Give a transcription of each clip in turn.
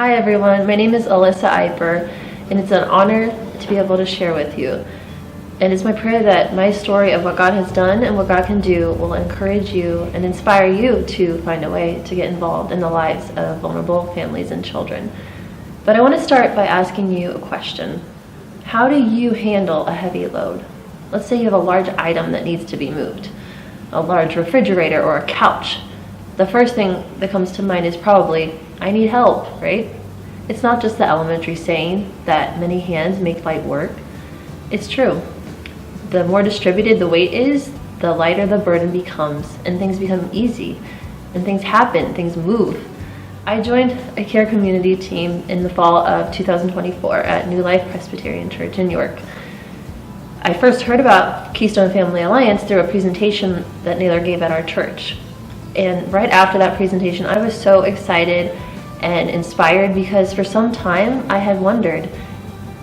Hi everyone, my name is Alyssa Eipper, and it's an honor to be able to share with you. And it's my prayer that my story of what God has done and what God can do will encourage you and inspire you to find a way to get involved in the lives of vulnerable families and children. But I want to start by asking you a question. How do you handle a heavy load? Let's say you have a large item that needs to be moved, a large refrigerator or a couch. The first thing that comes to mind is probably, I need help, right? It's not just the elementary saying that many hands make light work. It's true. The more distributed the weight is, the lighter the burden becomes, and things become easy, and things happen, things move. I joined a care community team in the fall of 2024 at New Life Presbyterian Church in York. I first heard about Keystone Family Alliance through a presentation that Naylor gave at our church. And right after that presentation, I was so excited and inspired because for some time I had wondered,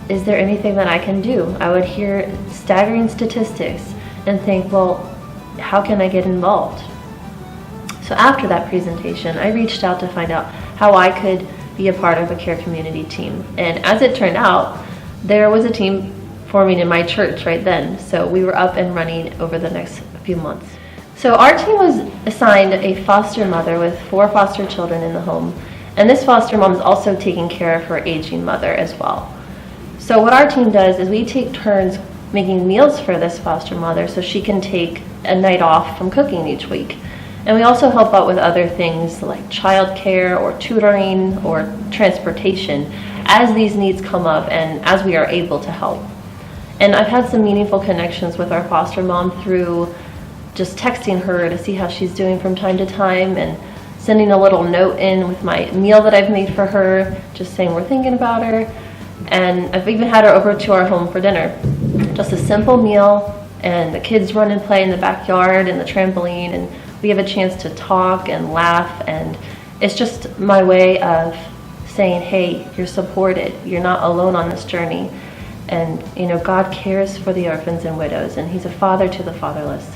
is there anything that I can do? I would hear staggering statistics and think, well, how can I get involved? So after that presentation, I reached out to find out how I could be a part of a care community team. And as it turned out, there was a team forming in my church right then. So we were up and running over the next few months. So our team was assigned a foster mother with 4 foster children in the home. And this foster mom is also taking care of her aging mother as well. So what our team does is we take turns making meals for this foster mother so she can take a night off from cooking each week. And we also help out with other things like childcare or tutoring or transportation as these needs come up and as we are able to help. And I've had some meaningful connections with our foster mom through just texting her to see how she's doing from time to time and sending a little note in with my meal that I've made for her, just saying we're thinking about her. And I've even had her over to our home for dinner. Just a simple meal, and the kids run and play in the backyard and the trampoline, and we have a chance to talk and laugh, and it's just my way of saying, hey, you're supported, you're not alone on this journey. And God cares for the orphans and widows, and He's a father to the fatherless.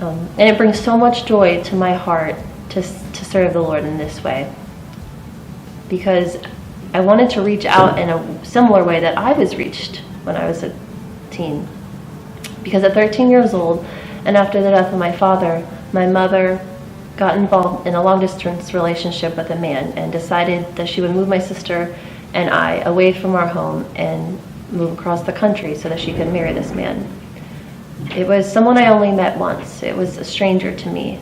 And it brings so much joy to my heart to serve the Lord in this way, because I wanted to reach out in a similar way that I was reached when I was a teen. Because at 13 years old, and after the death of my father, my mother got involved in a long-distance relationship with a man and decided that she would move my sister and I away from our home and move across the country so that she could marry this man. It was someone I only met once. It was a stranger to me.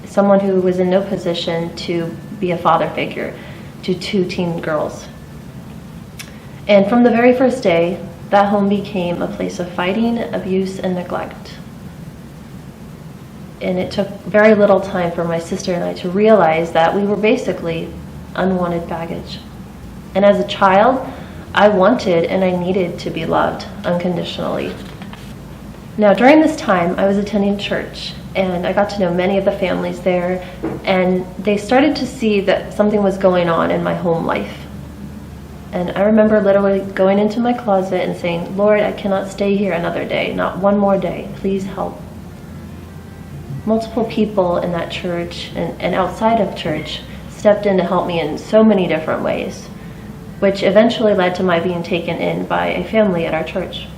Someone who was in no position to be a father figure to 2 teen girls. And from the very first day, that home became a place of fighting, abuse, and neglect. And it took very little time for my sister and I to realize that we were basically unwanted baggage. And as a child, I wanted and I needed to be loved unconditionally. Now, during this time, I was attending church, and I got to know many of the families there, and they started to see that something was going on in my home life. And I remember literally going into my closet and saying, Lord, I cannot stay here another day, not one more day, please help. Multiple people in that church and outside of church stepped in to help me in so many different ways, which eventually led to my being taken in by a family at our church.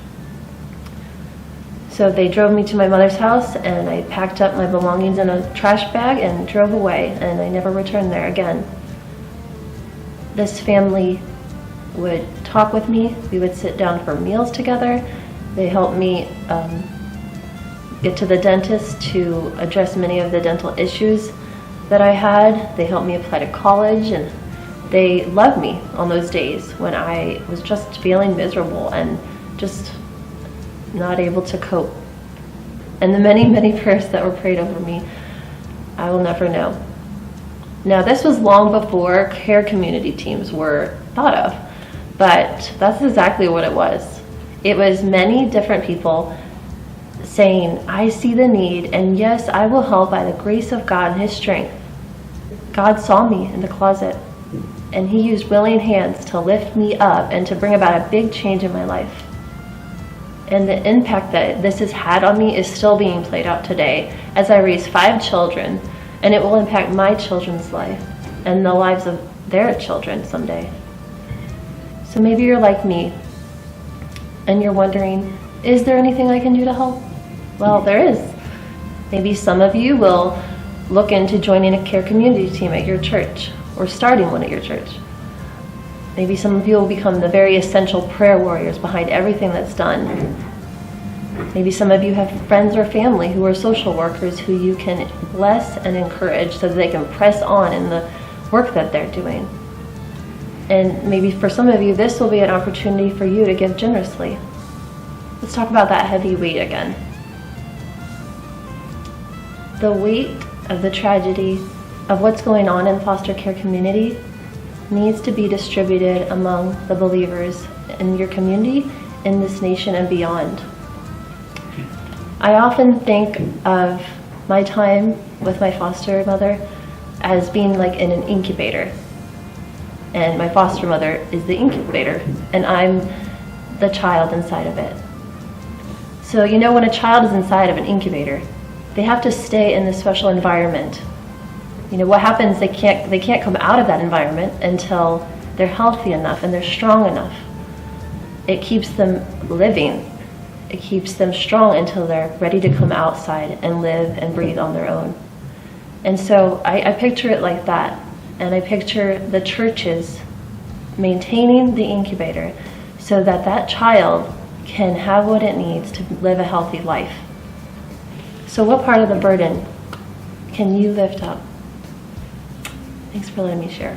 So they drove me to my mother's house, and I packed up my belongings in a trash bag and drove away, and I never returned there again. This family would talk with me. We would sit down for meals together. They helped me get to the dentist to address many of the dental issues that I had. They helped me apply to college, and they loved me on those days when I was just feeling miserable and just not able to cope. And the many, many prayers that were prayed over me, I will never know. Now, this was long before care community teams were thought of, but that's exactly what it was. It was many different people saying, I see the need, and yes, I will help by the grace of God and His strength. God saw me in the closet, and He used willing hands to lift me up and to bring about a big change in my life. And the impact that this has had on me is still being played out today as I raise 5 children, and it will impact my children's life and the lives of their children someday. So maybe you're like me and you're wondering, is there anything I can do to help? Well, there is. Maybe some of you will look into joining a care community team at your church or starting one at your church. Maybe some of you will become the very essential prayer warriors behind everything that's done. Maybe some of you have friends or family who are social workers who you can bless and encourage so that they can press on in the work that they're doing. And maybe for some of you, this will be an opportunity for you to give generously. Let's talk about that heavy weight again. The weight of the tragedy of what's going on in foster care community needs to be distributed among the believers in your community, in this nation and beyond. I often think of my time with my foster mother as being like in an incubator. And my foster mother is the incubator, and I'm the child inside of it. So when a child is inside of an incubator, they have to stay in this special environment. What happens, they can't come out of that environment until they're healthy enough and they're strong enough. It keeps them living. It keeps them strong until they're ready to come outside and live and breathe on their own. And so I picture it like that. And I picture the churches maintaining the incubator so that that child can have what it needs to live a healthy life. So what part of the burden can you lift up? Thanks for letting me share.